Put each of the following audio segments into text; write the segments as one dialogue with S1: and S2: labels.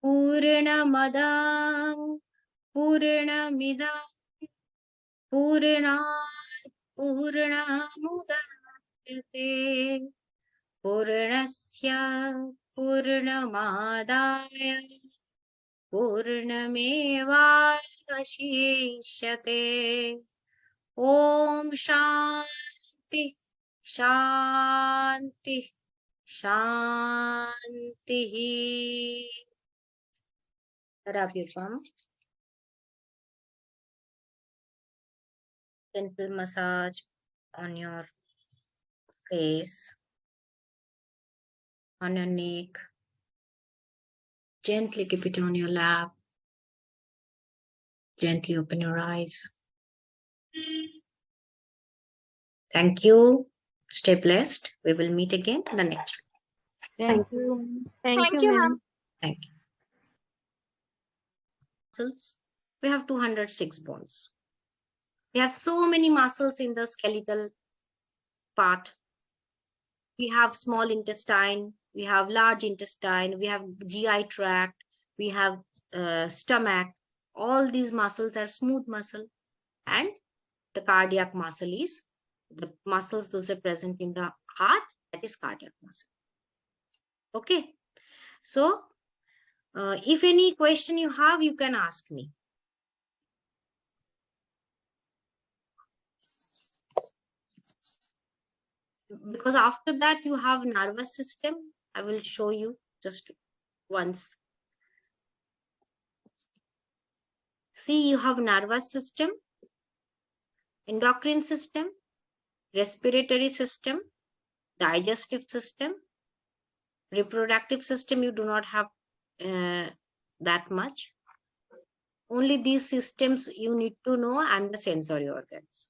S1: Purnamada Purnamida Purnat Purnamudachyate Purnasya Purnamadaya Purnamevashishyate. Om Shanti Shanti Shanti. Rub your palm. Gentle massage on your face, on your neck. Gently keep it on your lap. Gently open your eyes. Thank you. Stay blessed. We will meet again in the next one.
S2: Thank you.
S3: Thank you, ma'am.
S1: Thank you. Muscles. We have 206 bones. We have so many muscles in the skeletal part. We have small intestine, we have large intestine, we have GI tract, we have stomach. All these muscles are smooth muscle, and the cardiac muscle is the muscles those are present in the heart, that is cardiac muscle. Okay, so if any question you have, you can ask me. Because after that you have nervous system. I will show you just once. See, you have nervous system, endocrine system, respiratory system, digestive system, reproductive system. You do not have that much. Only these systems you need to know, and the sensory organs.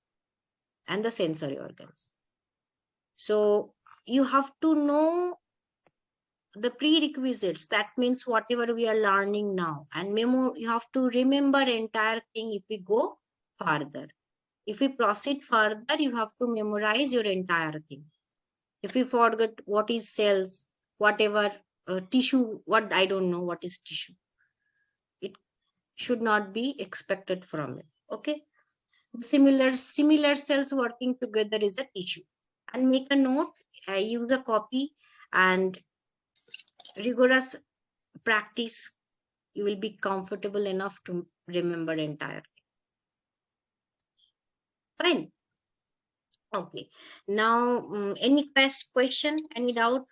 S1: So you have to know the prerequisites. That means whatever we are learning now, and you have to remember entire thing. If we go further, if we proceed further, you have to memorize your entire thing. If we forget what is cells, whatever tissue, what I don't know what is tissue, it should not be expected from it. Okay, similar cells working together is a tissue. And make a note, use a copy, and rigorous practice, you will be comfortable enough to remember entire. Fine. Okay, now any question, any doubt?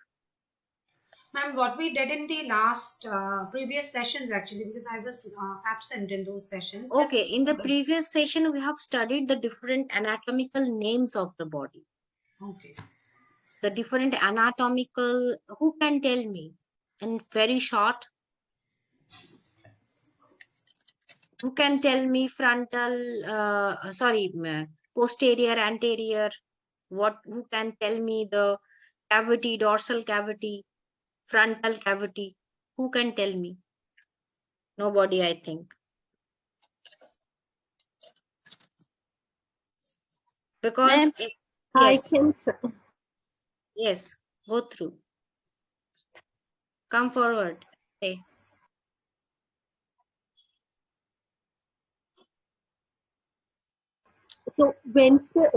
S2: Ma'am, what we did in the last previous sessions, actually, because I was absent in those sessions.
S1: Okay, in the previous session, we have studied the different anatomical names of the body.
S2: Okay.
S1: The different anatomical, who can tell me in very short? Who can tell me frontal, posterior, anterior? Who can tell me the cavity, dorsal cavity, frontal cavity? Who can tell me? Nobody, I think. Because yes, yes, go through. Come forward. Say.
S3: So ventral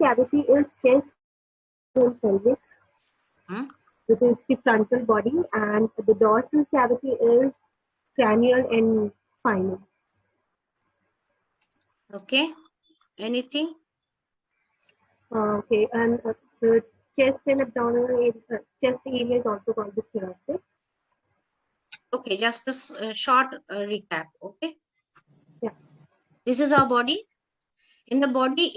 S3: cavity is chest and pelvic, which is the frontal body, and the dorsal cavity is cranial and spinal.
S1: Okay. Anything?
S3: Okay, and the chest and abdominal chest area is also called the thoracic.
S1: Okay, just a short recap. Okay.
S3: Yeah.
S1: This is our body. In our body,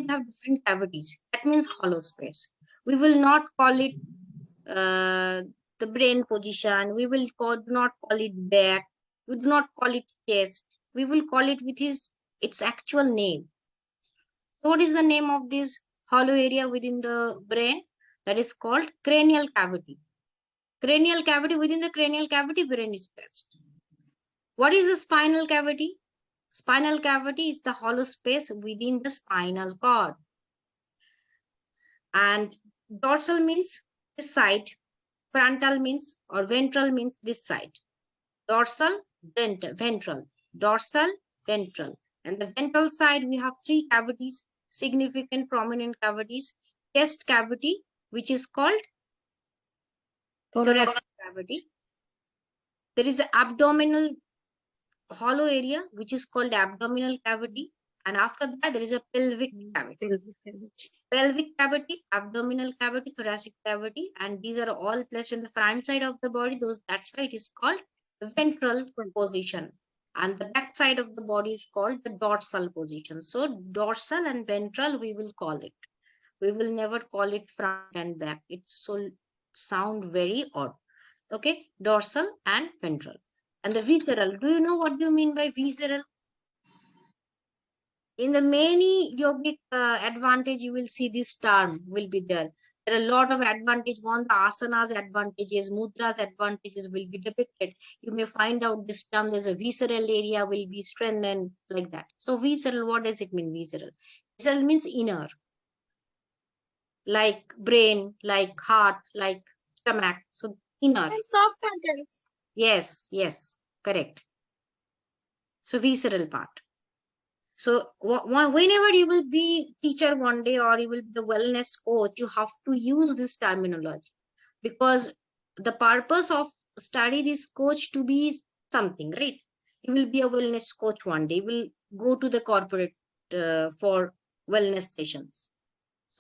S1: we have different cavities. That means hollow space. We will not call it the brain position. We will not call it back. We do not call it chest. We will call it with its actual name. So what is the name of this hollow area within the brain? That is called cranial cavity. Cranial cavity, within the cranial cavity, brain is placed. What is the spinal cavity? Spinal cavity is the hollow space within the spinal cord. And dorsal means this side. Frontal means, or ventral means this side. Dorsal, ventral. Dorsal, ventral. And the ventral side, we have three cavities, significant prominent cavities. Chest cavity, which is called thoracic cavity. There is an abdominal hollow area, which is called abdominal cavity. And after that, there is a pelvic cavity. Pelvic cavity, abdominal cavity, thoracic cavity, and these are all placed in the front side of the body. That's why it is called the ventral position. And the back side of the body is called the dorsal position. So dorsal and ventral, we will call it. We will never call it front and back. It's so sound very odd. Okay, dorsal and ventral. And the visceral, do you know what do you mean by visceral? In the many yogic advantage, you will see this term will be there. There are a lot of advantage. One, the asanas advantages, mudras advantages will be depicted. You may find out this term, there's a visceral area will be strengthened like that. So visceral, what does it mean, visceral? Visceral means inner. Like brain, like heart, like stomach. So inner.
S4: And soft contents.
S1: Yes, yes, correct. So visceral part. So whenever you will be teacher one day or you will be the wellness coach, you have to use this terminology, because the purpose of study this coach to be something, right? You will be a wellness coach one day. You will go to the corporate for wellness sessions.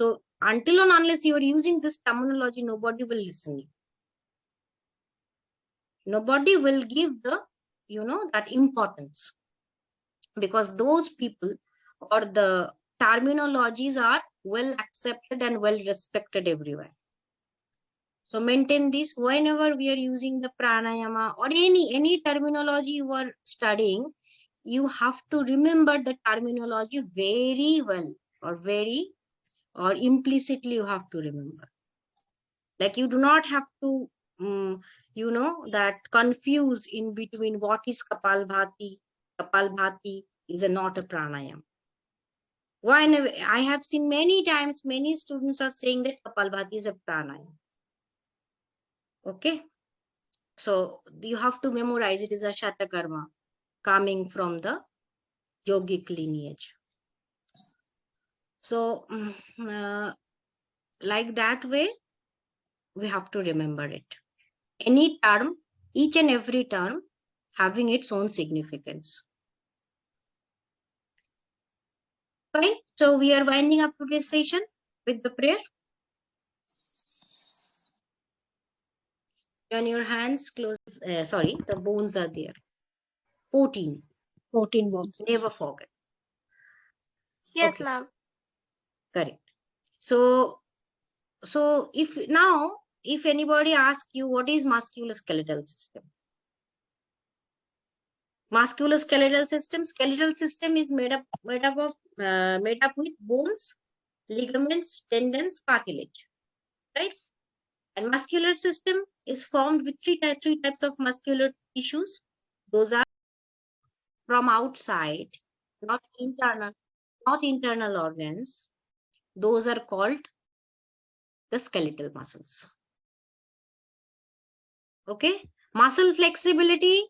S1: So until and unless you are using this terminology, nobody will listen to you. Nobody will give the, that importance, because those people or the terminologies are well accepted and well respected everywhere. So maintain this whenever we are using the pranayama or any terminology you are studying, you have to remember the terminology very well, or implicitly you have to remember. Like you do not have to, that confuse in between what is Kapalbhati. Kapalbhati is not a pranayama. Why? I have seen many times, many students are saying that Kapalbhati is a pranayama. Okay. So you have to memorize it is a Shatakarma coming from the yogic lineage. So like that way, we have to remember it. Any term, each and every term having its own significance. Fine. So we are winding up today's session with the prayer. On your hands, close. Sorry, the bones are there. 14.
S4: 14 bones.
S1: Never forget.
S4: Yes,
S1: okay.
S4: ma'am.
S1: Correct. So if anybody asks you what is musculoskeletal system? Musculoskeletal system is made up with bones, ligaments, tendons, cartilage, right? And muscular system is formed with three types of muscular tissues. Those are from outside, not internal organs. Those are called the skeletal muscles. Okay, muscle flexibility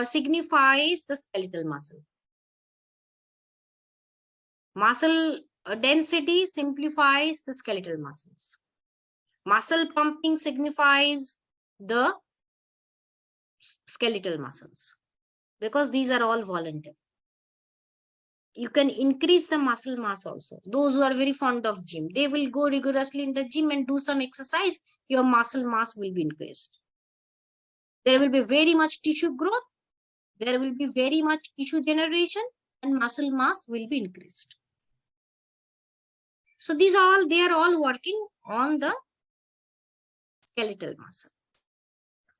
S1: signifies the skeletal muscle. Muscle density simplifies the skeletal muscles. Muscle pumping signifies the skeletal muscles, because these are all voluntary. You can increase the muscle mass also. Those who are very fond of gym, they will go rigorously in the gym and do some exercise. Your muscle mass will be increased. There will be very much tissue growth. There will be very much tissue generation, and muscle mass will be increased. So they are all working on the skeletal muscle.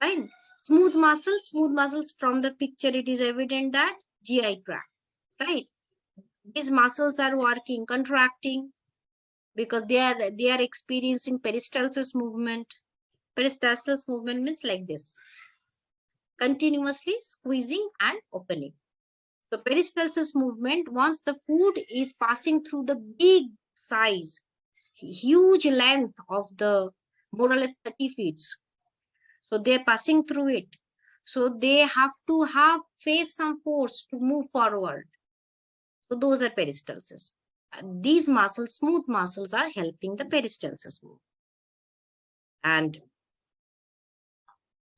S1: Fine. Smooth muscles from the picture, it is evident that GI tract, right? These muscles are working, contracting, because they are experiencing peristalsis movement. Peristalsis movement means like this, continuously squeezing and opening. So peristalsis movement, once the food is passing through the big size, huge length of the more or less 30 feet. So they're passing through it. So they have to face some force to move forward. So those are peristalsis. These muscles, smooth muscles, are helping the peristalsis move. And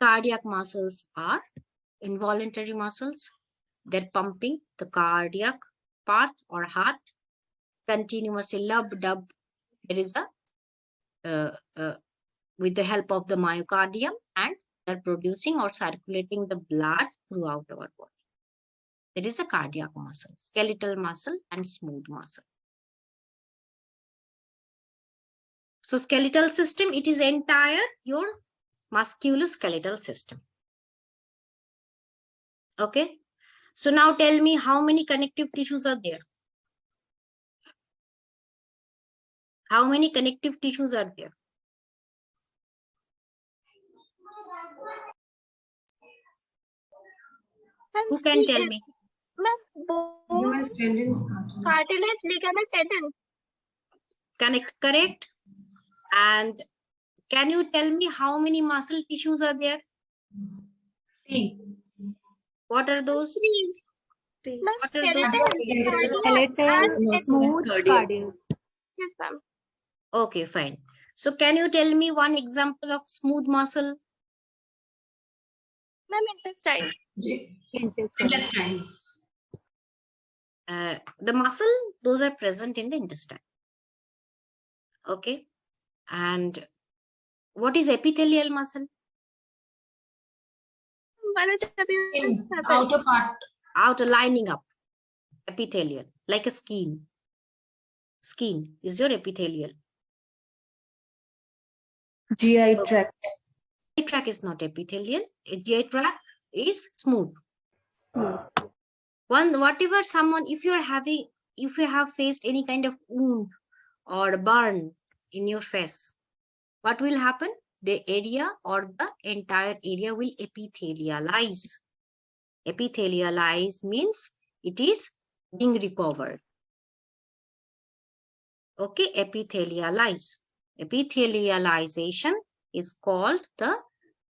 S1: cardiac muscles are involuntary muscles. They're pumping the cardiac part or heart continuously, lub dub. There is a with the help of the myocardium, and they're producing or circulating the blood throughout our body. There is a cardiac muscle, skeletal muscle, and smooth muscle. So skeletal system, it is entire your musculoskeletal system. Okay. So now tell me, how many connective tissues are there? How many connective tissues are there? Who can tell me?
S2: Human tendons,
S4: Cartilage, ligament, tendon.
S1: Correct. And can you tell me how many muscle tissues are there?
S2: Three.
S1: What are those? What are those?
S3: Skeletal, smooth, cardiac.
S4: Yes, ma'am.
S1: Okay, fine. So can you tell me one example of smooth muscle?
S4: Ma'am, intestine.
S2: Intestine.
S1: The muscle, those are present in the intestine. Okay. And what is epithelial muscle?
S2: In outer part.
S1: Outer, lining up. Epithelial, like a skin. Skin is your epithelial.
S5: GI tract.
S1: GI tract is not epithelial. GI tract is smooth. Whatever someone, if you have faced any kind of wound or burn in your face, what will happen? The area or the entire area will epithelialize. Epithelialize means it is being recovered. Okay, epithelialize. Epithelialization is called the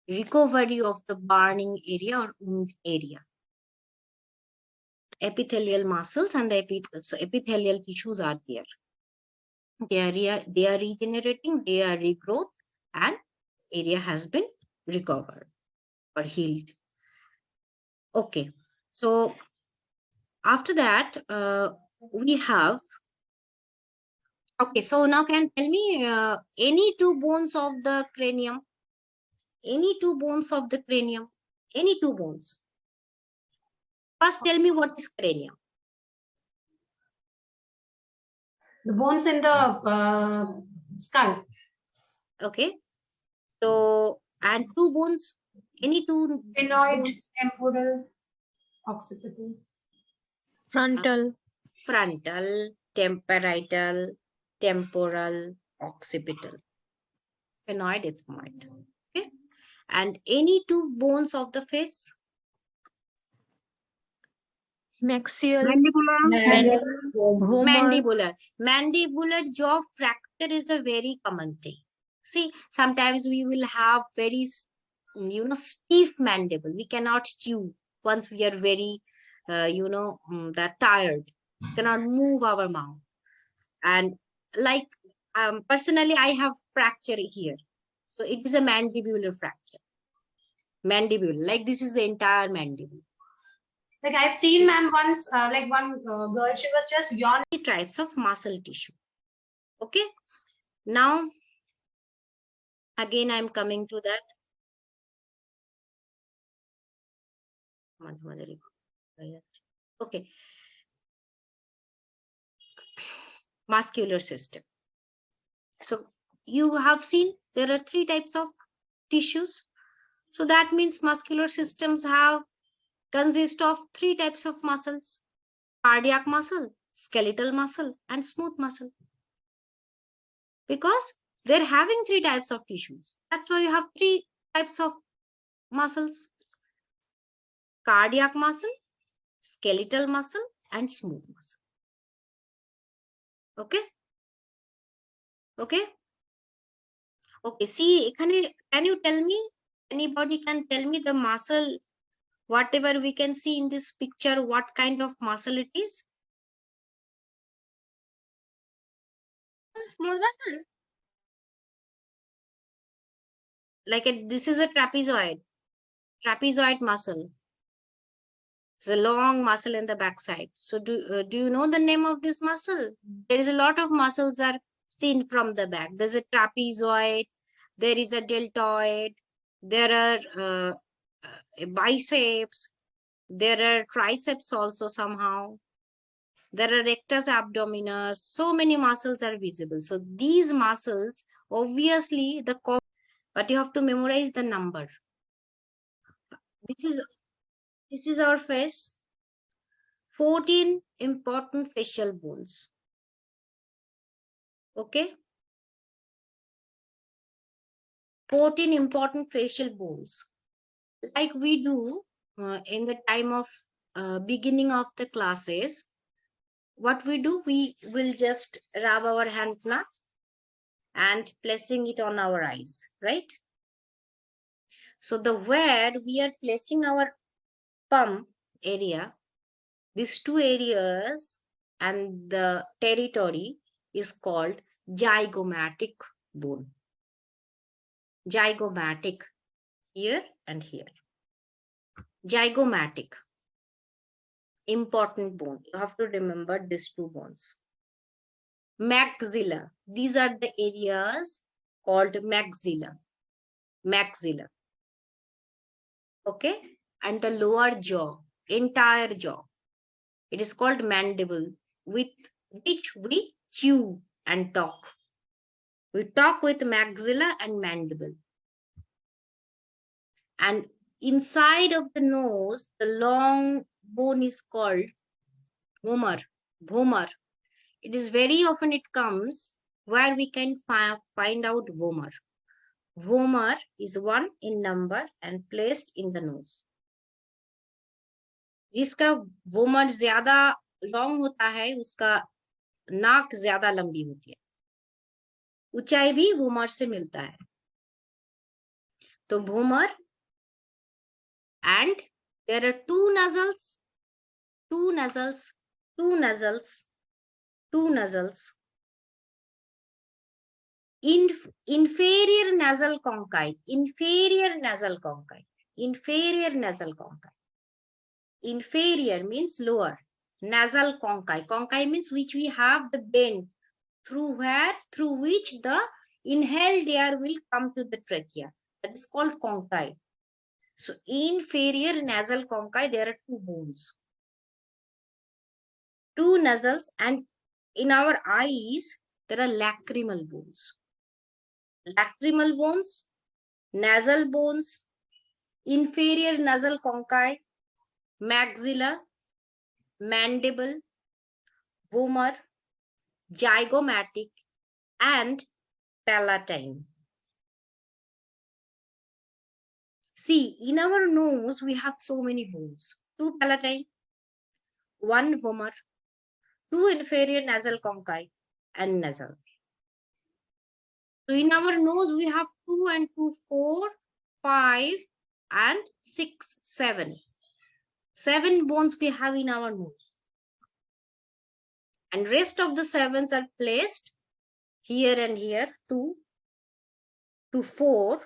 S1: recovery of the burning area or wound area. Epithelial muscles and the epithelial tissues are there. They are regenerating, they are regrowth, and area has been recovered or healed. Okay, so after that, we have, okay, so now can tell me any two bones of the cranium, any two bones of the cranium, any two bones. First, tell me what is cranium.
S2: The bones in the skull.
S1: Okay, so, and two bones, any two
S2: Sphenoid,
S1: bones?
S2: temporal, occipital.
S4: Frontal.
S1: Frontal, temporal, occipital. Sphenoid, ethmoid. Okay, and any two bones of the face?
S4: Maxial.
S1: Mandibular jaw fracture is a very common thing. See, sometimes we will have very, stiff mandible. We cannot chew once we are very, that tired. Cannot move our mouth. And like, personally, I have fracture here. So it is a mandibular fracture. Mandible, like this is the entire mandible.
S2: Like I've seen, ma'am, once, like one girl, she was just yawning.
S1: Types of muscle tissue. Okay. Now, again, I'm coming to that. Okay. Muscular system. So you have seen there are three types of tissues. So that means muscular systems consist of three types of muscles: cardiac muscle, skeletal muscle, and smooth muscle. Because they're having three types of tissues. That's why you have three types of muscles: cardiac muscle, skeletal muscle, and smooth muscle. Okay. Okay. Okay, see, can you tell me, anybody can tell me the muscle, whatever we can see in this picture, what kind of muscle it is?
S4: Small vessel.
S1: Like this is a trapezoid muscle. It's a long muscle in the backside. So do you know the name of this muscle? There is a lot of muscles are seen from the back. There's a trapezoid, there is a deltoid, there are biceps, there are triceps also somehow. There are rectus abdominis. So many muscles are visible. So these muscles, obviously, but you have to memorize the number. This is this is our face. 14 important facial bones. Okay, 14 important facial bones. Like we do in the time of beginning of the classes. What we do, we will just rub our hand now and placing it on our eyes, right? So the where we are placing our palm area, these two areas and the territory is called zygomatic bone. Zygomatic, here and here. Zygomatic, important bone. You have to remember these two bones. Maxilla, these are the areas called maxilla. Maxilla. Okay, and the lower jaw, entire jaw, it is called mandible, with which we chew and talk. We talk with maxilla and mandible. And inside of the nose, the long bone is called vomer. Vomer. It is very often it comes where we can find out vomer. Vomer is one in number and placed in the nose. जिसका vomer ज्यादा long होता है, उसका नाक ज्यादा लंबी होती है, ऊंचाई भी वोमर से मिलता है. तो vomer, and there are two nostrils, two nostrils, two nostrils, two nostrils. Inferior nasal conchae, inferior nasal conchae, inferior nasal conchae. Inferior means lower. Nasal conchae. Conchae means which we have the bend through which the inhaled air will come to the trachea. That is called conchae. So inferior nasal conchae, there are two bones, two nostrils, and in our eyes there are lacrimal bones. Lacrimal bones, nasal bones, inferior nasal conchae, maxilla, mandible, vomer, zygomatic, and palatine. See, in our nose, we have so many bones. Two palatine, one vomer, two inferior nasal conchae, and nasal. So in our nose, we have 2 and 2, 4, 5, and 6, 7. 7 bones we have in our nose. And rest of the 7s are placed here and here, 2, 2, 4,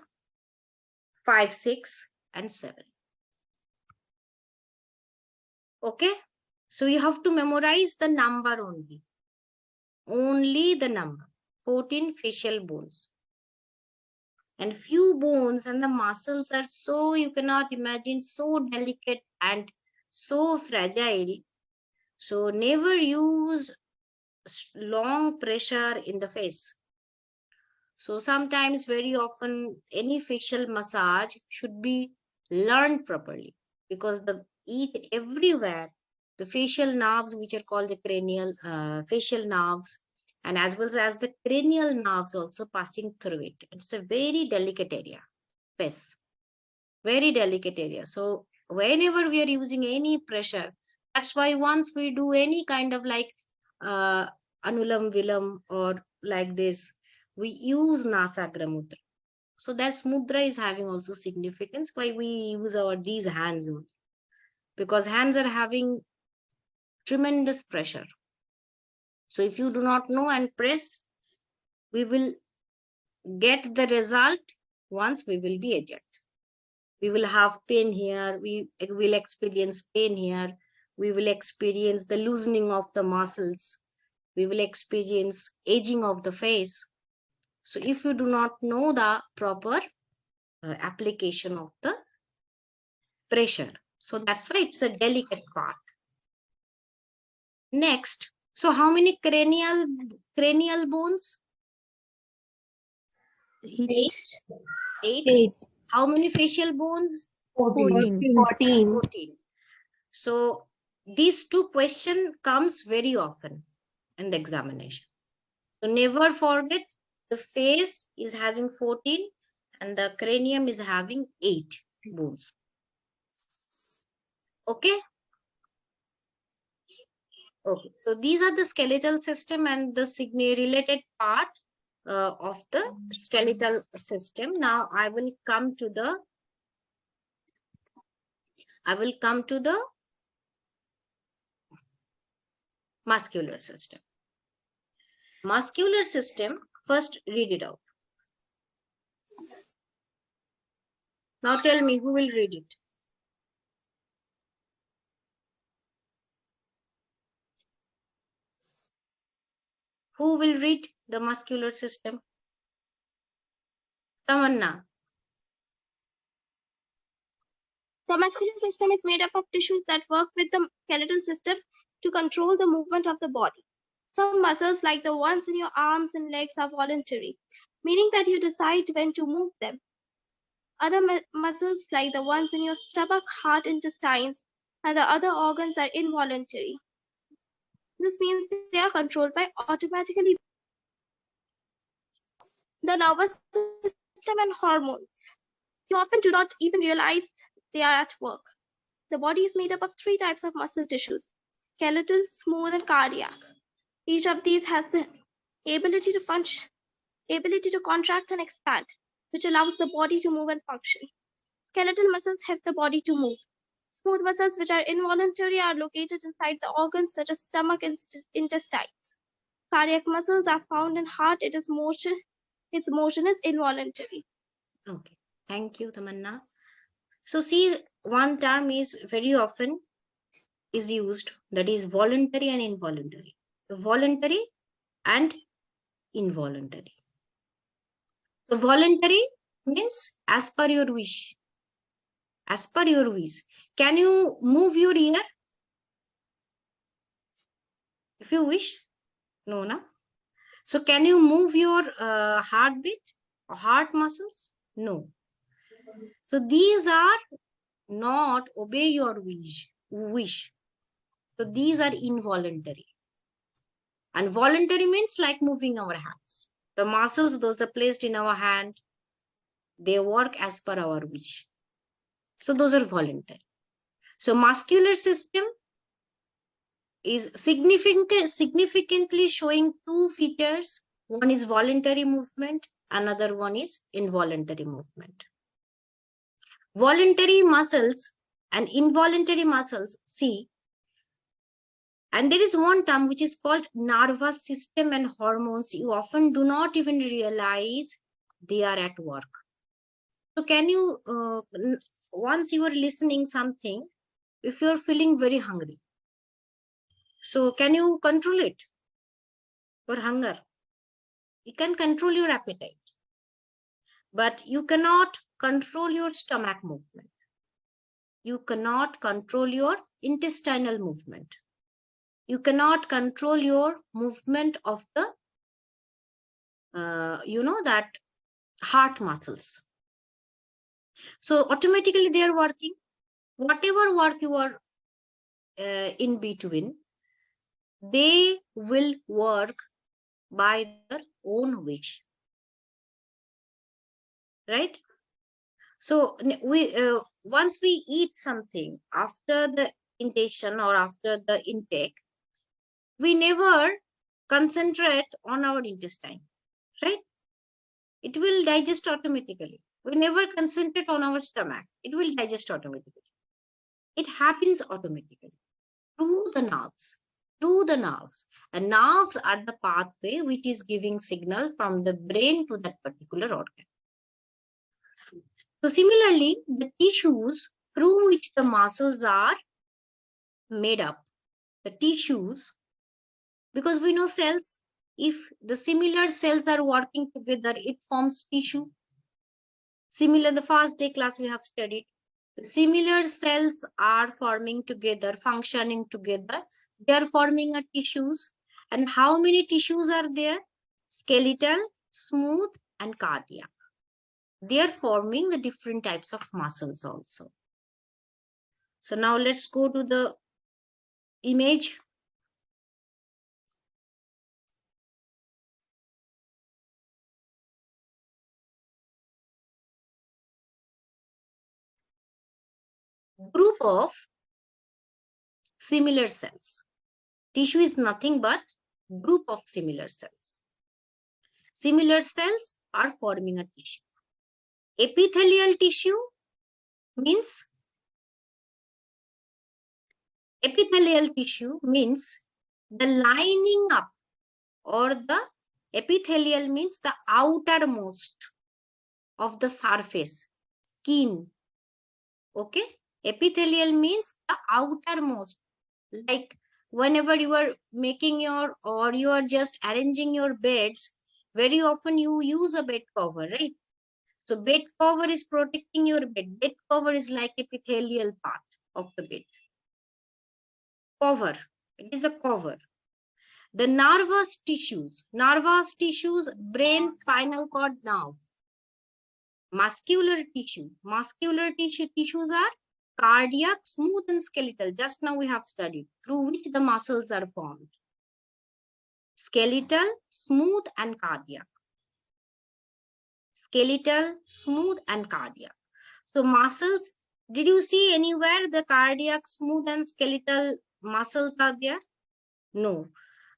S1: 5, 6, and 7. Okay? So you have to memorize the number only. Only the number. 14 facial bones. And few bones and the muscles are so, you cannot imagine, so delicate and so fragile. So never use long pressure in the face. So sometimes, very often, any facial massage should be learned properly, because everywhere the facial nerves, which are called the cranial facial nerves, and as well as the cranial nerves also passing through it. It's a very delicate area, face, very delicate area. So whenever we are using any pressure, that's why once we do any kind of like anulam vilam or like this, we use Nasagramutra. So that mudra is having also significance why we use these hands only. Because hands are having tremendous pressure. So if you do not know and press, we will get the result once we will be aged. We will have pain here, we will experience pain here, we will experience the loosening of the muscles, we will experience aging of the face. So if you do not know the proper application of the pressure, so that's why it's a delicate part. Next, so how many cranial bones?
S4: 8,
S1: 8.
S3: 8,
S1: How many facial bones?
S4: 14.
S3: 14.
S1: 14. So these two questions comes very often in the examination. So never forget, the face is having 14 and the cranium is having 8 bones. Okay. Okay. So these are the skeletal system and the related part of the skeletal system. Now I will come to the muscular system. Muscular system, first read it out. Now tell me, who will read it? Who will read the muscular system? Tamanna.
S4: The muscular system is made up of tissues that work with the skeletal system to control the movement of the body. Some muscles, like the ones in your arms and legs, are voluntary, meaning that you decide when to move them. Other muscles, like the ones in your stomach, heart, intestines, and the other organs, are involuntary. This means they are controlled by automatically the nervous system and hormones. You often do not even realize they are at work. The body is made up of 3 types of muscle tissues: skeletal, smooth, and cardiac. Each of these has the ability to contract and expand, which allows the body to move and function. Skeletal muscles help the body to move. Smooth muscles, which are involuntary, are located inside the organs such as stomach and intestines. Cardiac muscles are found in heart. Its motion is involuntary.
S1: Okay. Thank you, Tamanna. So see, one term is very often is used, that is voluntary and involuntary. Voluntary and involuntary. So voluntary means as per your wish. As per your wish. Can you move your ear? If you wish? No, na? So can you move your heartbeat or heart muscles? No. So these are not obey your wish. So these are involuntary. And voluntary means like moving our hands. The muscles, those are placed in our hand, they work as per our wish. So those are voluntary. So muscular system is significantly showing 2 features. One is voluntary movement, another one is involuntary movement. Voluntary muscles and involuntary muscles, see, and there is one term which is called nervous system and hormones. You often do not even realize they are at work. So can you, once you are listening something, if you're feeling very hungry, so can you control it? Your hunger. You can control your appetite, but you cannot control your stomach movement. You cannot control your intestinal movement. You cannot control your movement of the, that heart muscles. So automatically they are working. Whatever work you are in between, they will work by their own wish. Right? So we once we eat something after the ingestion or after the intake, we never concentrate on our intestine, right? it will digest automatically. We never concentrate on our stomach. It will digest automatically. It happens automatically through the nerves. Through the nerves. And nerves are the pathway which is giving signal from the brain to that particular organ. So similarly, the tissues through which the muscles are made up, the tissues, because we know cells, if the similar cells are working together, it forms tissue. Similar, the first day class we have studied, the similar cells are forming together, functioning together. They are forming a tissues. And how many tissues are there? Skeletal, smooth, and cardiac. They are forming the different types of muscles also. So now let's go to the image. Group of similar cells. Tissue is nothing but group of similar cells. Similar cells are forming a tissue. Epithelial tissue means the lining up, or the epithelial means the outermost of the surface, skin. Okay, epithelial means the outermost. Like whenever you are making your, or you are just arranging your beds, very often you use a bed cover, right? So bed cover is protecting your bed. Bed cover is like epithelial part of the bed. Cover. It is a cover. The nervous tissues, brain, spinal cord, nerve. Muscular tissues are cardiac, smooth, and skeletal. Just now we have studied, through which the muscles are formed. Skeletal, smooth, and cardiac. Skeletal, smooth, and cardiac. So muscles, did you see anywhere the cardiac, smooth, and skeletal muscles are there? No.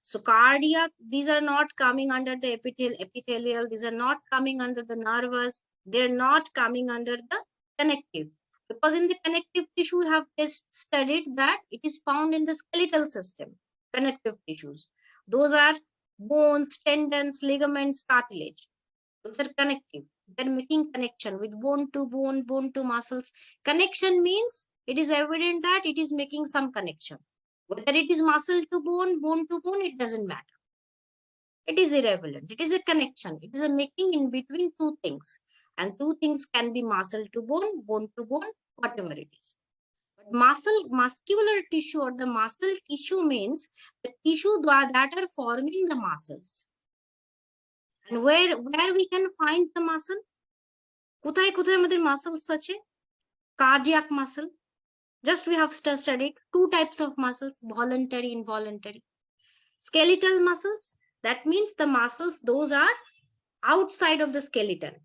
S1: So cardiac, these are not coming under the epithelial. These are not coming under the nervous. They're not coming under the connective. Because in the connective tissue, we have just studied that it is found in the skeletal system, connective tissues. Those are bones, tendons, ligaments, cartilage. Those are connective. They're making connection with bone to muscles. Connection means it is evident that it is making some connection. Whether it is muscle to bone to bone, it doesn't matter. It is irrelevant. It is a connection. It is a making in between two things. And two things can be muscle to bone to bone, whatever it is. But muscular tissue, or the muscle tissue, means the tissue that are forming the muscles. And where we can find the muscle? Kuthay আমাদের muscles such a cardiac muscle. Just we have studied two types of muscles, voluntary, involuntary. Skeletal muscles, that means the muscles, those are outside of the skeleton,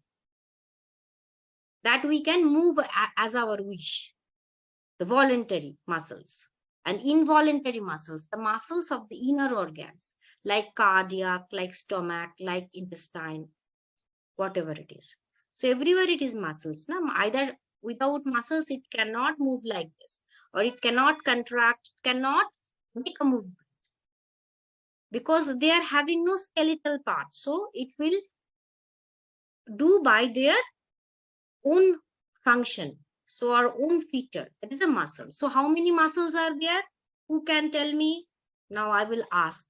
S1: that we can move as our wish. The voluntary muscles. And involuntary muscles, the muscles of the inner organs, like cardiac, like stomach, like intestine, whatever it is. So everywhere it is muscles. Now, either without muscles, it cannot move like this, or it cannot contract, cannot make a movement, because they are having no skeletal part. So it will do by their own function. So our own feature, that is a muscle. So how many muscles are there? Who can tell me? Now I will ask.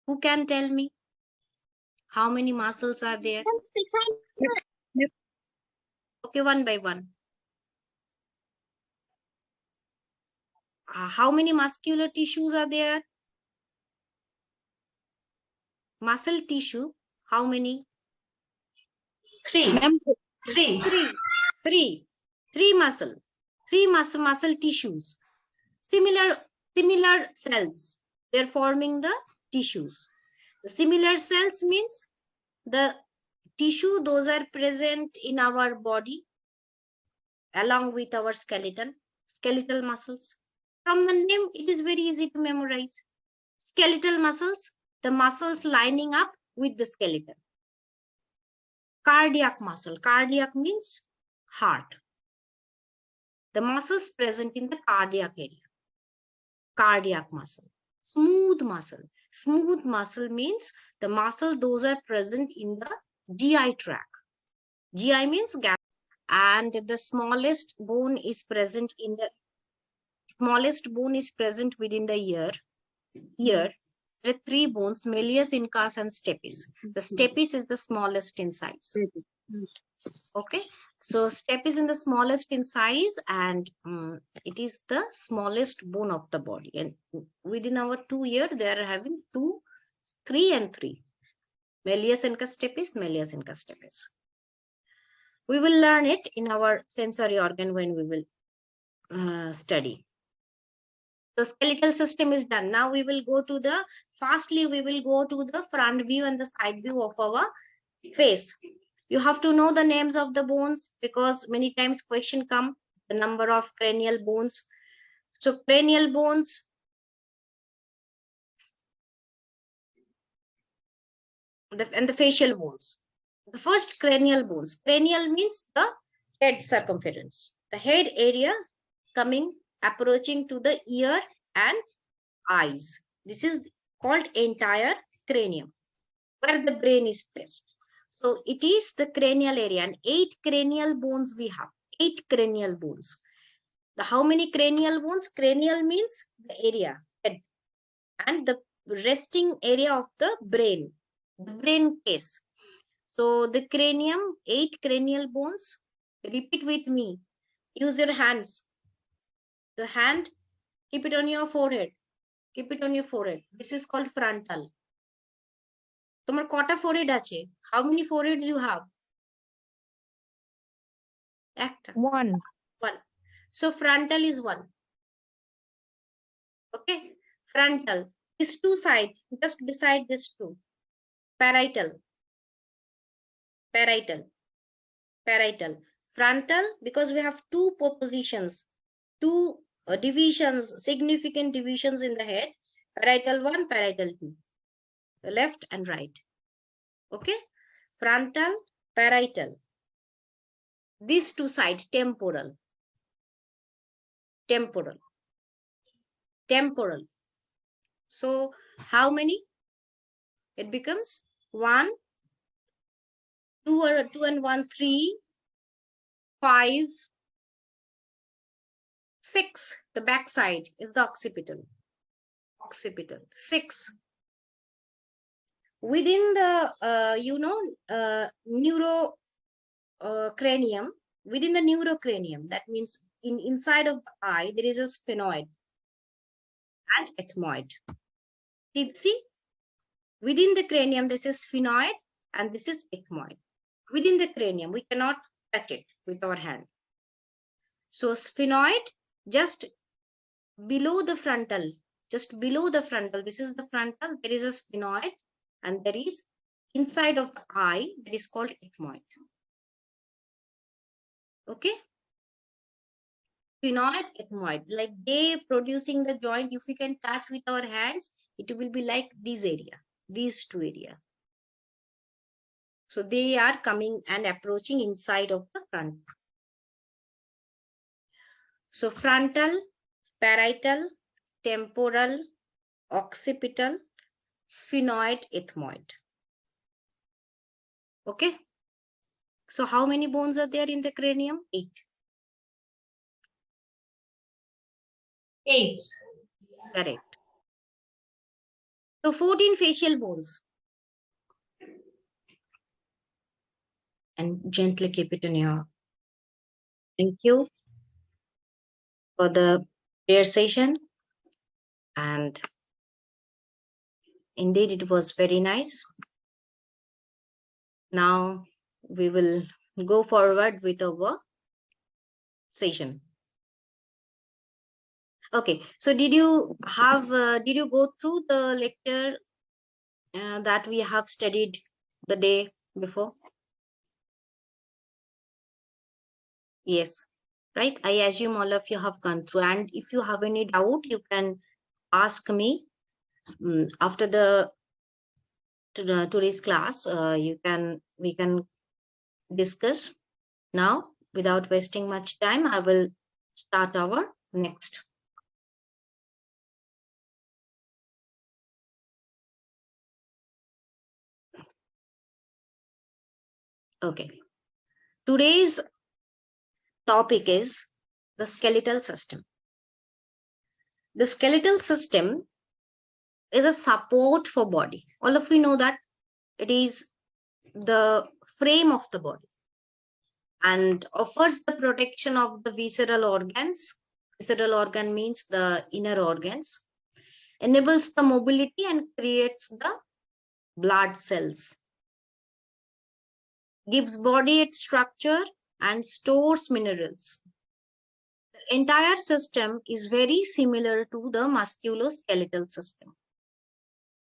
S1: Who can tell me how many muscles are there? Okay, one by one. How many muscular tissues are there? Muscle tissue, how many?
S2: Three
S1: muscle tissues. Similar cells, they're forming the tissues. The similar cells means the tissue, those are present in our body along with our skeletal muscles. From the name, it is very easy to memorize. Skeletal muscles, the muscles lining up with the skeleton. Cardiac muscle, cardiac means heart. The muscles present in the cardiac area. Cardiac muscle. Smooth muscle. Smooth muscle means the muscle those are present in the GI tract. GI means gap. And the smallest bone is present within the ear. Here, there are three bones, malleus, incus, and stapes. The stapes is the smallest in size. Okay, so stapes in the smallest in size, and it is the smallest bone of the body. And within our 2 ear, they are having 2, 3, and 3. Malleus, incus, stapes, malleus, incus, stapes. We will learn it in our sensory organ when we will study. So skeletal system is done. Now we will go to the, fastly we will go to the front view and the side view of our face. You have to know the names of the bones because many times question come, the number of cranial bones. So cranial bones, and the facial bones. The first cranial bones. Cranial means the head circumference. The head area coming, approaching to the ear and eyes. This is called entire cranium, where the brain is placed. So it is the cranial area, and 8 cranial bones we have. 8 cranial bones. How many cranial bones? Cranial means the area, head, and the resting area of the brain case. So the cranium, 8 cranial bones. Repeat with me. Use your hands. The hand, keep it on your forehead. Keep it on your forehead. This is called frontal. তোমার কটা forehead আছে? How many foreheads you have? একটা.
S6: One.
S1: So frontal is 1. Okay. Frontal. These 2 sides, just beside this 2. Parietal. Frontal, because we have 2 positions, 2 divisions, significant divisions in the head. Parietal 1, parietal 2. The left and right. Okay. Frontal, parietal. These 2 sides, temporal. So how many? It becomes 1, 2 or 2 and 1, 3, 5, 6. The back side is the occipital. 6. Within the neurocranium, within the neurocranium, that means inside of the eye, there is a sphenoid and ethmoid. See, within the cranium, this is sphenoid and this is ethmoid. Within the cranium, we cannot touch it with our hand. So sphenoid, just below the frontal, this is the frontal, there is a sphenoid, and there is inside of the eye, that is called ethmoid. Okay. Sphenoid, ethmoid, like they producing the joint. If we can touch with our hands, it will be like this area, these 2 areas. So they are coming and approaching inside of the front. So frontal, parietal, temporal, occipital, sphenoid, ethmoid. Okay. So how many bones are there in the cranium? 8.
S2: 8.
S1: Correct. So 14 facial bones. And gently keep it in your. Thank you for the prayer session. And indeed, it was very nice. Now we will go forward with our session. Okay, so did you go through the lecture that we have studied the day before? Yes, right. I assume all of you have gone through, and if you have any doubt, you can ask me after the today's class, we can discuss now. Without wasting much time, I will start our next. Okay. Today's topic is the skeletal system. The skeletal system is a support for body. All of you know that it is the frame of the body and offers the protection of the visceral organs. Visceral organ means the inner organs, enables the mobility and creates the blood cells, gives body its structure and stores minerals. The entire system is very similar to the musculoskeletal system.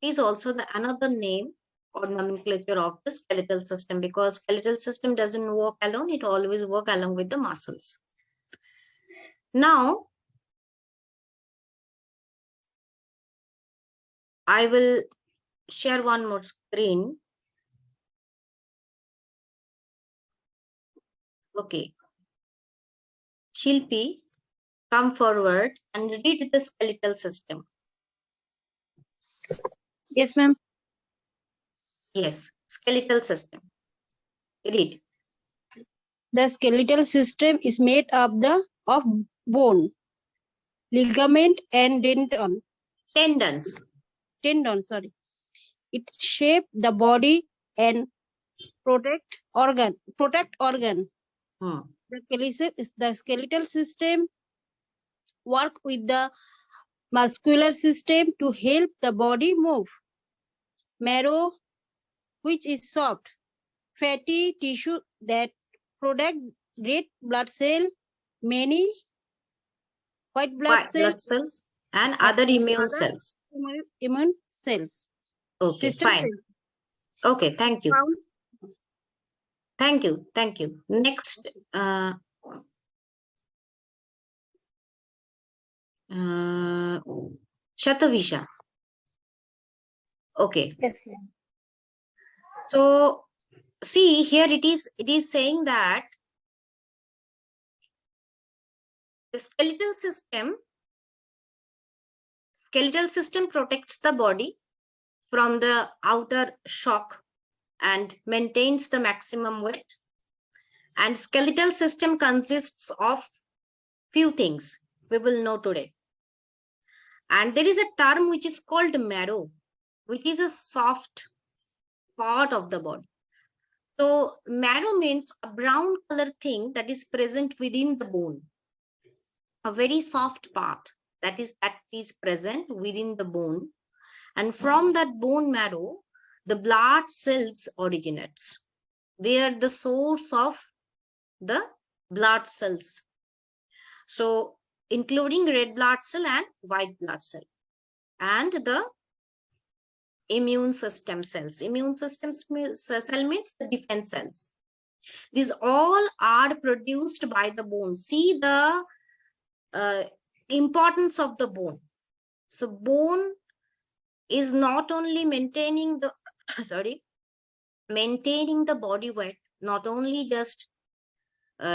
S1: It is also the another name or nomenclature of the skeletal system, because skeletal system doesn't work alone, it always work along with the muscles. Now I will share one more screen. Okay, Shilpi, come forward and read the skeletal system.
S6: Yes, ma'am.
S1: Yes, skeletal system. Read.
S6: The skeletal system is made up of bone, ligament, and
S1: Tendons.
S6: tendon. Sorry, it shape the body and protect organ.
S1: Hmm.
S6: The skeletal system work with the muscular system to help the body move. Marrow, which is soft, fatty tissue that product red blood cell, many white blood
S1: White
S6: cell,
S1: blood cells and other immune
S6: other
S1: cells.
S6: immune cells.
S1: Okay,
S6: System
S1: fine.
S6: cells.
S1: Okay, thank you.
S6: Found
S1: Thank you. Thank you. Next, Shatavisha. Okay.
S3: Yes, ma'am.
S1: So see here it is saying that the skeletal system protects the body from the outer shock and maintains the maximum weight. And skeletal system consists of few things we will know today. And there is a term which is called marrow, which is a soft part of the body. So marrow means a brown color thing that is present within the bone, a very soft part that is present within the bone. And from that bone marrow, the blood cells originates. They are the source of the blood cells. So including red blood cell and white blood cell and the immune system cells. Immune system cell means the defense cells. These all are produced by the bone. See the importance of the bone. So bone is not only maintaining the maintaining the body weight, not only just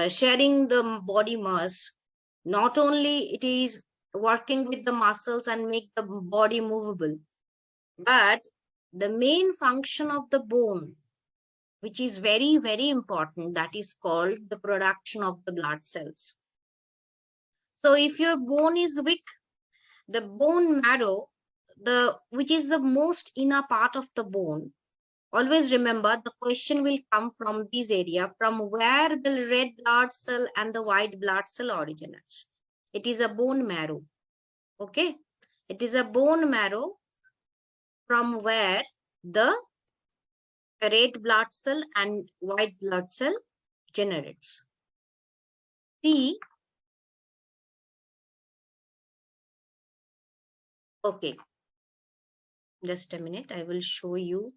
S1: sharing the body mass, not only it is working with the muscles and make the body movable, but the main function of the bone, which is very, very important, that is called the production of the blood cells. So if your bone is weak, the bone marrow, which is the most inner part of the bone, always remember the question will come from this area, from where the red blood cell and the white blood cell originates. It is a bone marrow. Okay, it is a bone marrow from where the red blood cell and white blood cell generates. See, okay, just a minute, I will show you.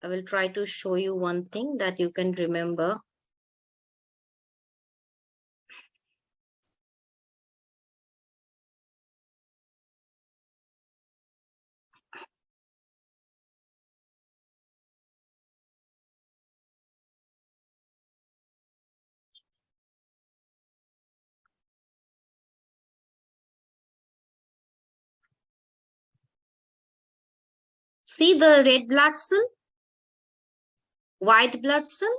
S1: I will try to show you one thing that you can remember. See the red blood cell, white blood cell,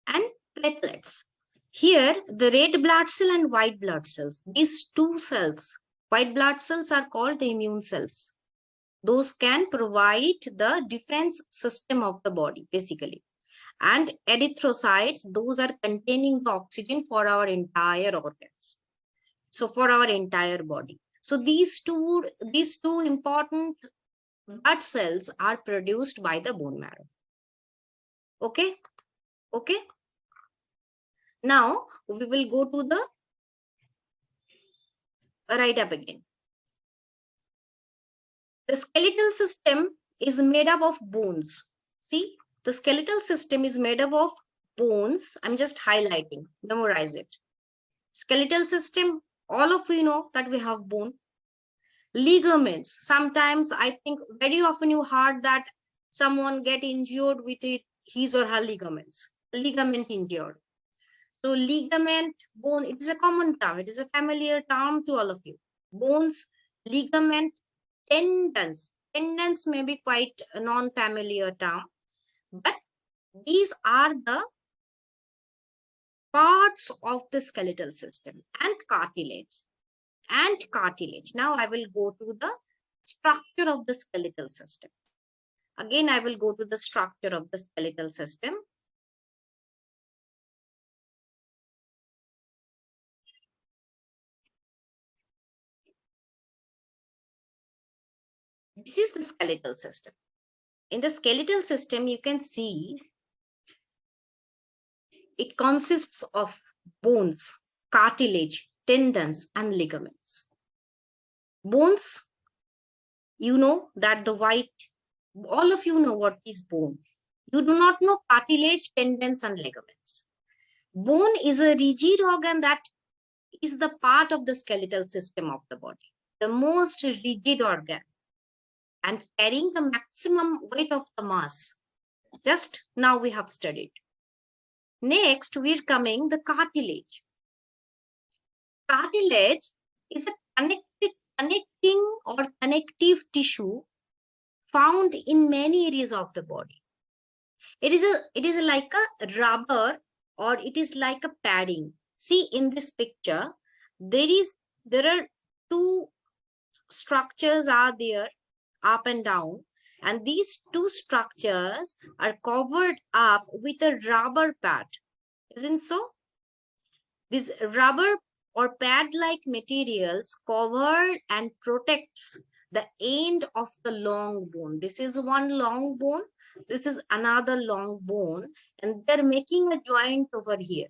S1: and platelets. Here, the red blood cell and white blood cells, these two cells, white blood cells are called the immune cells. Those can provide the defense system of the body, basically. And erythrocytes, those are containing the oxygen for our entire organs. So for our entire body. So these two important blood cells are produced by the bone marrow. Okay. Okay. Now we will go to the right up again. The skeletal system is made up of bones. See, the skeletal system is made up of bones. I'm just highlighting, memorize it. Skeletal system, all of you know that we have bone. Ligaments, sometimes I think very often you heard that someone get injured with it, his or her ligaments, ligament injured. So ligament, bone, it is a common term. It is a familiar term to all of you. Bones, ligament, tendons. Tendons may be quite a non-familiar term, but these are the parts of the skeletal system. And cartilage. And cartilage. Now I will go to the structure of the skeletal system. Again, I will go to the structure of the skeletal system. This is the skeletal system. In the skeletal system, you can see it consists of bones, cartilage, tendons, and ligaments. Bones, you know that the white, all of you know what is bone. You do not know cartilage, tendons, and ligaments. Bone is a rigid organ that is the part of the skeletal system of the body, the most rigid organ, and carrying the maximum weight of the mass. Just now we have studied. Next, we're coming the cartilage. Cartilage is a connecting or connective tissue found in many areas of the body. It is like a rubber, or it is like a padding. See in this picture, there are two structures are there, up and down, and these two structures are covered up with a rubber pad. Isn't so? This rubber or pad-like materials cover and protects the end of the long bone. This is one long bone. This is another long bone, and they're making a joint over here.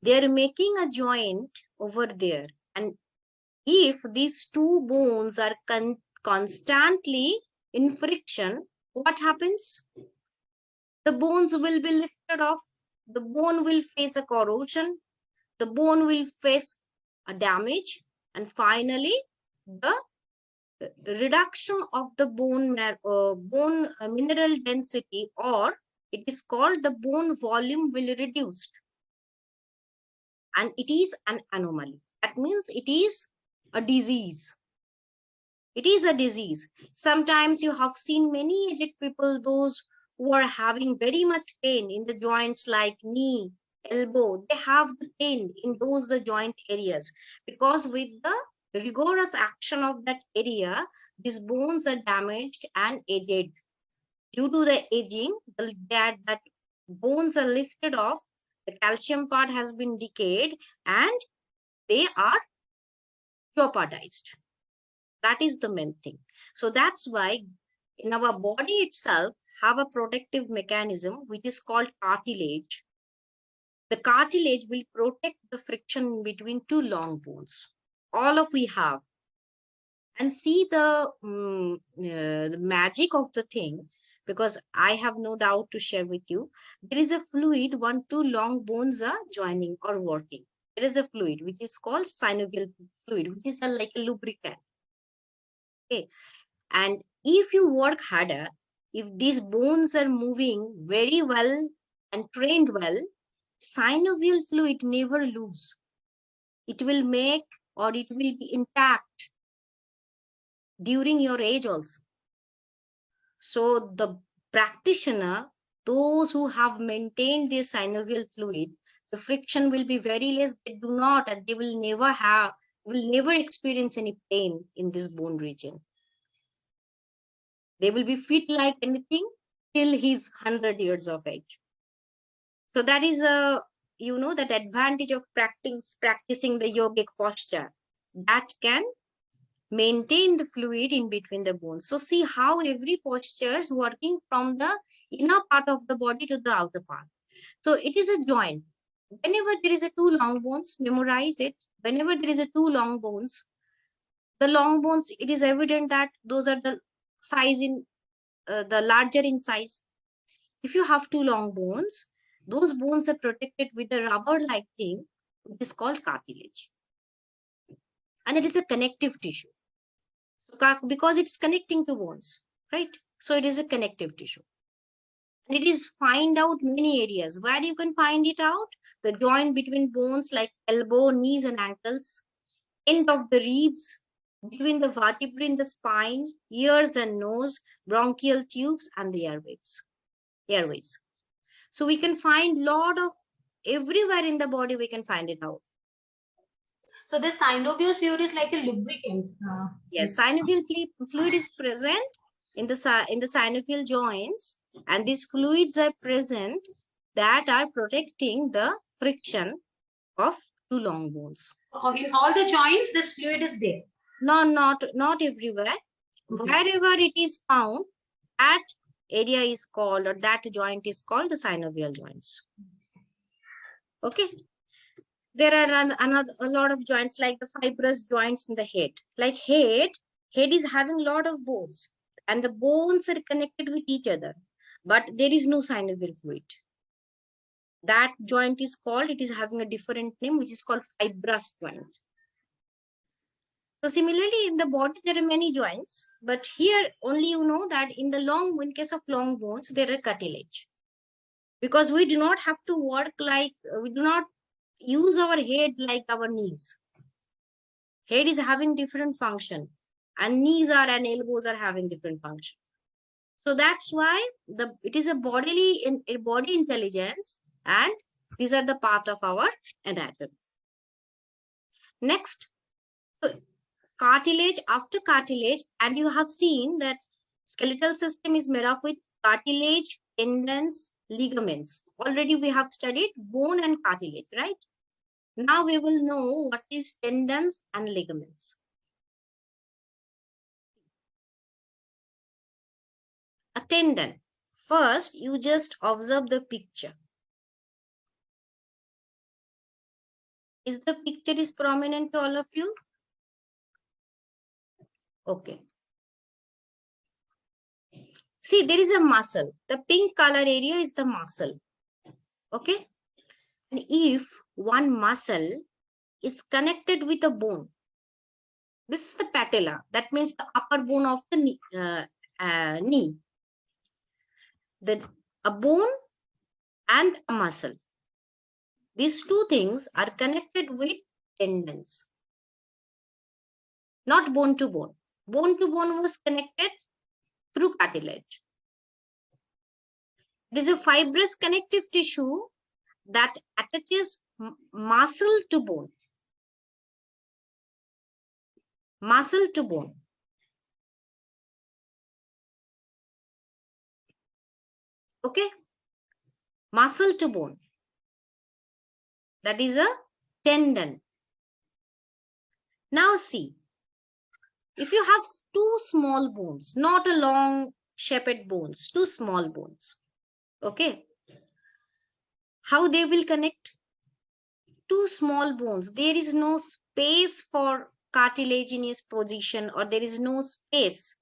S1: They're making a joint over there. And if these two bones are constantly in friction, what happens? The bones will be lifted off. The bone will face a corrosion. The bone will face a damage, and finally the reduction of the bone mineral density, or it is called the bone volume, will reduce, and it is an anomaly. That means it is a disease. It is a disease. Sometimes you have seen many aged people, those who are having very much pain in the joints like knee, elbow, they have the pain in those the joint areas, because with the rigorous action of that area, these bones are damaged and aged. Due to the aging, that bones are lifted off, the calcium part has been decayed, and they are jeopardized. That is the main thing. So that's why in our body itself have a protective mechanism which is called cartilage. The cartilage will protect the friction between two long bones. All of we have. And see the magic of the thing, because I have no doubt to share with you. There is a fluid when two long bones are joining or working. There is a fluid which is called synovial fluid, which is like a lubricant. Okay. And if you work harder, if these bones are moving very well and trained well, synovial fluid never lose. It will make, or it will be intact during your age also. So the practitioner, those who have maintained their synovial fluid, the friction will be very less. They do not, and they will never experience any pain in this bone region. They will be fit like anything till he's 100 years of age. So that is that advantage of practicing the yogic posture that can maintain the fluid in between the bones. So see how every posture is working from the inner part of the body to the outer part. So it is a joint. Whenever there is a two long bones, memorize it. Whenever there is a two long bones, the long bones, it is evident that those are the size in the larger in size. If you have two long bones, those bones are protected with a rubber-like thing, which is called cartilage, and it is a connective tissue. So because it's connecting to bones, right? So it is a connective tissue. And it is find out many areas. Where you can find it out? The joint between bones like elbow, knees, and ankles, end of the ribs, between the vertebrae in the spine, ears and nose, bronchial tubes, and the airways. So we can find lot of everywhere in the body. We can find it out.
S2: So this synovial fluid is like a lubricant.
S1: Yes, synovial fluid is present in the synovial joints, and these fluids are present that are protecting the friction of two long bones.
S2: In all the joints, this fluid is there.
S1: No, not everywhere. Okay. Wherever it is found, that area is called, or that joint is called the synovial joints. Okay. There are a lot of joints like the fibrous joints in the head. Like head is having a lot of bones, and the bones are connected with each other, but there is no synovial fluid. That joint is called, it is having a different name, which is called fibrous joint. So similarly, in the body, there are many joints, but here only you know that in case of long bones, there are cartilage. Because we do not have to work like, we do not use our head like our knees. Head is having different function, and knees and elbows are having different function. So that's why it is a body intelligence, and these are the part of our anatomy. Next, cartilage. After cartilage, and you have seen that skeletal system is made up with cartilage, tendons, ligaments. Already we have studied bone and cartilage, right? Now we will know what is tendons and ligaments. A tendon. First, you just observe the picture. Is the picture is prominent to all of you? Okay. See, there is a muscle. The pink color area is the muscle. Okay. And if one muscle is connected with a bone, this is the patella. That means the upper bone of the knee. A bone and a muscle. These two things are connected with tendons. Not bone to bone. Bone to bone was connected through cartilage. It is a fibrous connective tissue that attaches muscle to bone. Muscle to bone. Okay? Muscle to bone. That is a tendon. Now see, if you have two small bones, not a long shaped bones, two small bones, okay, how they will connect? Two small bones, there is no space for cartilaginous position, or there is no space,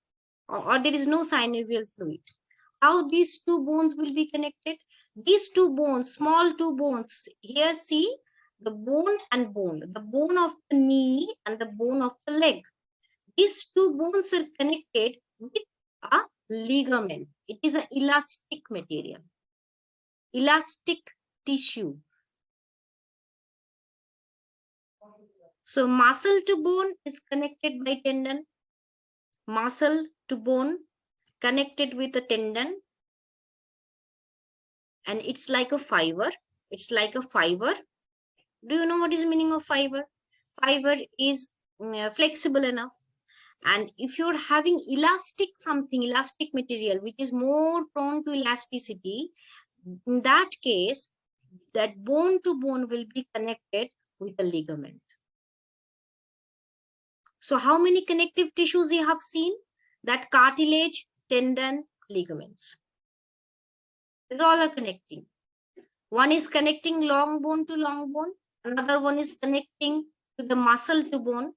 S1: or there is no synovial fluid. How these two bones will be connected? These two bones, small two bones, here see the bone and bone, the bone of the knee and the bone of the leg. These two bones are connected with a ligament. It is an elastic material, elastic tissue. So muscle to bone is connected by tendon, muscle to bone connected with a tendon, and it's like a fiber. It's like a fiber. Do you know what is the meaning of fiber? Fiber is flexible enough. And if you're having elastic material which is more prone to elasticity, in that case, that bone to bone will be connected with a ligament. So how many connective tissues you have seen? That cartilage, tendon, ligaments. These all are connecting. One is connecting long bone to long bone. Another one is connecting to the muscle to bone.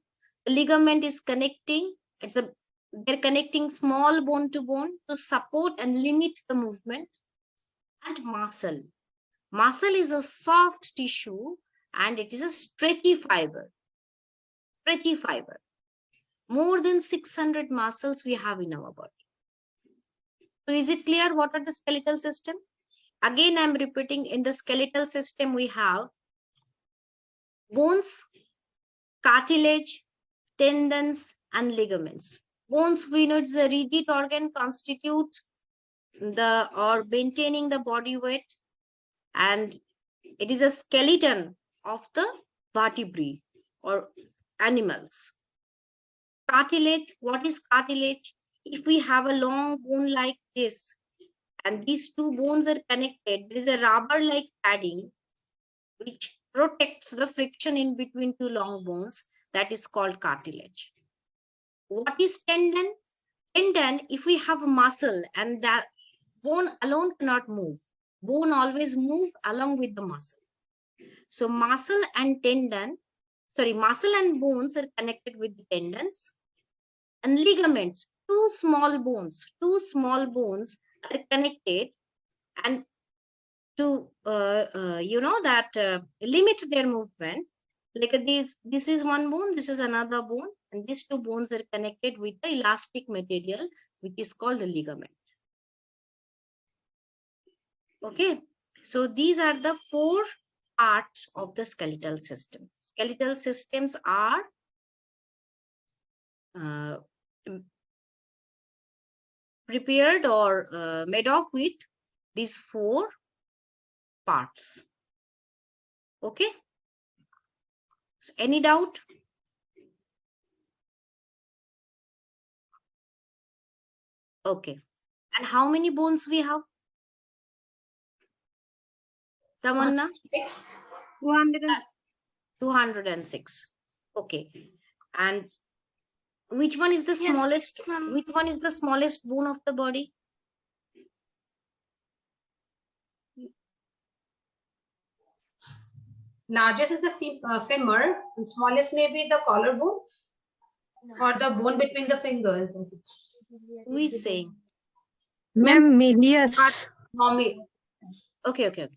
S1: The ligament is connecting. They're connecting small bone to bone to support and limit the movement. And muscle. Muscle is a soft tissue and it is a stretchy fiber. Stretchy fiber. More than 600 muscles we have in our body. So is it clear what are the skeletal system? Again, I'm repeating, in the skeletal system we have bones, cartilage, tendons, and ligaments. Bones, we know, it's a rigid organ, constitutes or maintaining the body weight, and it is a skeleton of the vertebrae or animals. Cartilage, what is cartilage? If we have a long bone like this, and these two bones are connected, there is a rubber-like padding which protects the friction in between two long bones. That is called cartilage. What is tendon? Tendon, if we have a muscle and that bone alone cannot move, bone always move along with the muscle. So muscle and bones are connected with the tendons. And ligaments, two small bones are connected, and to limit their movement, like this is one bone, this is another bone, and these two bones are connected with the elastic material which is called a ligament. Okay, so these are the 4 parts of the skeletal system. Skeletal systems are prepared or made of with these 4 parts. Okay, so any doubt? Okay, and how many bones we have, Tamanna? 206. Okay, and which one is the smallest? Which one is the smallest bone of the body?
S2: Largest is the femur, and smallest may be the collarbone or the bone between the fingers.
S1: Who is saying?
S6: Ma'am, medius.
S2: Mommy.
S1: Okay.